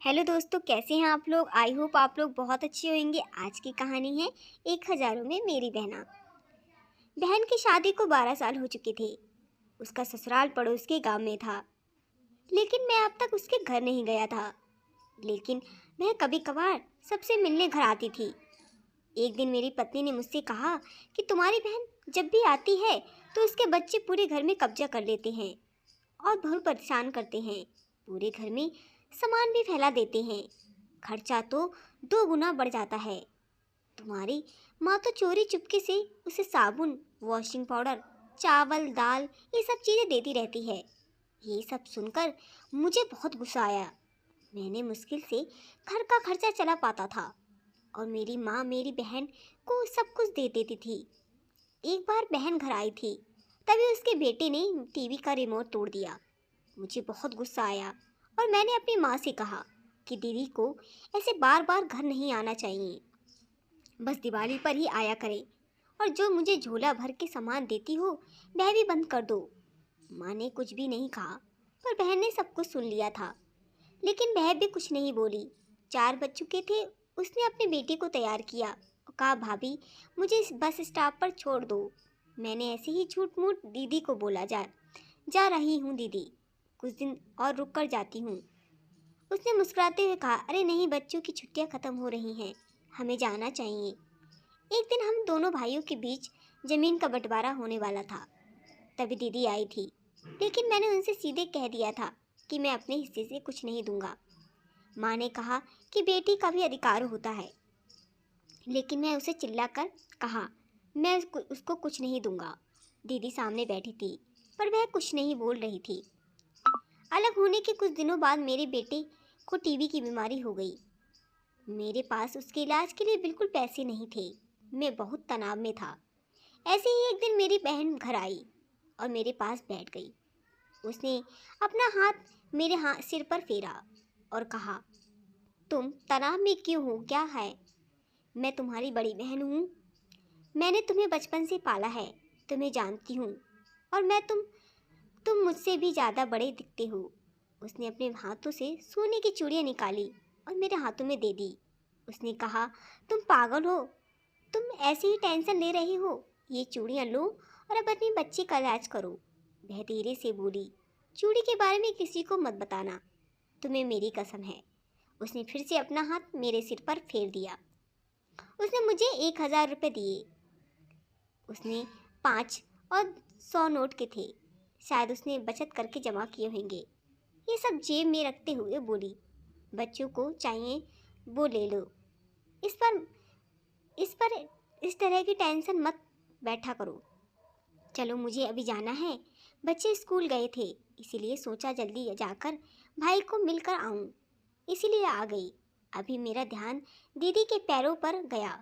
Hello दोस्तों, कैसे हैं आप लोग। आई होप आप लोग बहुत अच्छे होंगे। आज की कहानी है 1000 में मेरी बहना। बहन की शादी को 12 साल हो चुके थे। उसका ससुराल पड़ोस के गांव में था, लेकिन मैं अब तक उसके घर नहीं गया था। लेकिन वह कभी कभार सबसे मिलने घर आती थी। एक दिन मेरी पत्नी ने मुझसे कहा कि तुम्हारी बहन जब भी आती है तो उसके बच्चे पूरे घर में कब्जा कर लेते हैं और बहुत परेशान करते हैं। पूरे घर में सामान भी फैला देते हैं। खर्चा तो 2 गुना बढ़ जाता है। तुम्हारी माँ तो चोरी चुपके से उसे साबुन, वॉशिंग पाउडर, चावल, दाल ये सब चीज़ें देती रहती है। ये सब सुनकर मुझे बहुत गुस्सा आया। मैंने मुश्किल से घर का खर्चा चला पाता था और मेरी माँ मेरी बहन को सब कुछ दे देती थी। एक बार बहन घर आई थी, तभी उसके बेटे ने टीवी का रिमोट तोड़ दिया। मुझे बहुत गुस्सा आया और मैंने अपनी माँ से कहा कि दीदी को ऐसे बार बार घर नहीं आना चाहिए, बस दिवाली पर ही आया करे और जो मुझे झोला भर के सामान देती हो वह भी बंद कर दो। माँ ने कुछ भी नहीं कहा, पर बहन ने सब कुछ सुन लिया था। लेकिन वह भी कुछ नहीं बोली। 4 बज चुके थे। उसने अपने बेटे को तैयार किया और कहा, भाभी मुझे इस बस स्टॉप पर छोड़ दो। मैंने ऐसे ही झूठ मूठ दीदी को बोला, जा रही हूँ दीदी, कुछ दिन और रुक कर जाती हूँ। उसने मुस्कुराते हुए कहा, अरे नहीं, बच्चों की छुट्टियाँ ख़त्म हो रही हैं, हमें जाना चाहिए। एक दिन हम दोनों भाइयों के बीच ज़मीन का बंटवारा होने वाला था। तभी दीदी आई थी, लेकिन मैंने उनसे सीधे कह दिया था कि मैं अपने हिस्से से कुछ नहीं दूंगा। माँ ने कहा कि बेटी का भी अधिकार होता है, लेकिन मैं उसे चिल्लाकर कहा, मैं उसको कुछ नहीं दूंगा। दीदी सामने बैठी थी, पर वह कुछ नहीं बोल रही थी। अलग होने के कुछ दिनों बाद मेरे बेटे को टीबी की बीमारी हो गई। मेरे पास उसके इलाज के लिए बिल्कुल पैसे नहीं थे। मैं बहुत तनाव में था। ऐसे ही एक दिन मेरी बहन घर आई और मेरे पास बैठ गई। उसने अपना हाथ मेरे सिर पर फेरा और कहा, तुम तनाव में क्यों हो, क्या है? मैं तुम्हारी बड़ी बहन हूँ। मैंने तुम्हें बचपन से पाला है, तुम्हें जानती हूँ, और तुम मुझसे भी ज़्यादा बड़े दिखते हो। उसने अपने हाथों से सोने की चूड़ियाँ निकाली और मेरे हाथों में दे दी। उसने कहा, तुम पागल हो, तुम ऐसे ही टेंशन ले रही हो, ये चूड़ियाँ लो और अब अपने बच्चे का इलाज करो। वह धीरे से बोली, चूड़ी के बारे में किसी को मत बताना, तुम्हें मेरी कसम है। उसने फिर से अपना हाथ मेरे सिर पर फेर दिया। उसने मुझे 1000 रुपये दिए। उसने 5 और 100 नोट के थे, शायद उसने बचत करके जमा किए होंगे। ये सब जेब में रखते हुए बोली, बच्चों को चाहिए वो ले लो, इस पर इस पर इस तरह की टेंशन मत बैठा करो। चलो मुझे अभी जाना है, बच्चे स्कूल गए थे, इसीलिए सोचा जल्दी जाकर भाई को मिलकर आऊं, इसीलिए आ गई। अभी मेरा ध्यान दीदी के पैरों पर गया।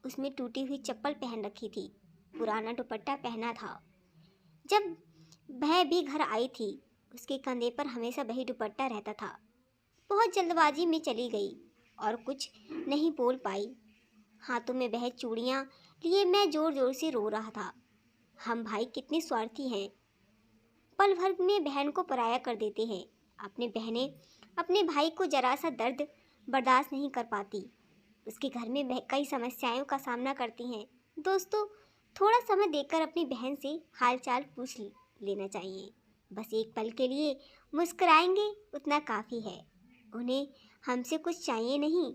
उसमें टूटी हुई चप्पल पहन रखी थी, पुराना दुपट्टा पहना था। जब वह भी घर आई थी, उसके कंधे पर हमेशा वही दुपट्टा रहता था। बहुत जल्दबाजी में चली गई और कुछ नहीं बोल पाई। हाथों में वह चूड़ियाँ लिए मैं जोर जोर से रो रहा था। हम भाई कितने स्वार्थी हैं, पल भर में बहन को पराया कर देते हैं। अपने बहनें अपने भाई को जरा सा दर्द बर्दाश्त नहीं कर पाती। उसके घर में कई समस्याओं का सामना करती हैं। दोस्तों, थोड़ा समय देकर अपनी बहन से हालचाल पूछ लेना चाहिए। बस एक पल के लिए मुस्कुराएंगे, उतना काफ़ी है। उन्हें हमसे कुछ चाहिए नहीं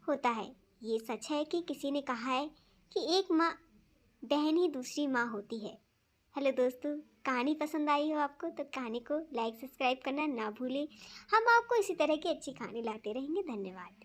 होता है। ये सच है कि किसी ने कहा है कि एक माँ बहन ही दूसरी माँ होती है। हेलो दोस्तों, कहानी पसंद आई हो आपको तो कहानी को लाइक सब्सक्राइब करना ना भूलें। हम आपको इसी तरह की अच्छी कहानी लाते रहेंगे। धन्यवाद।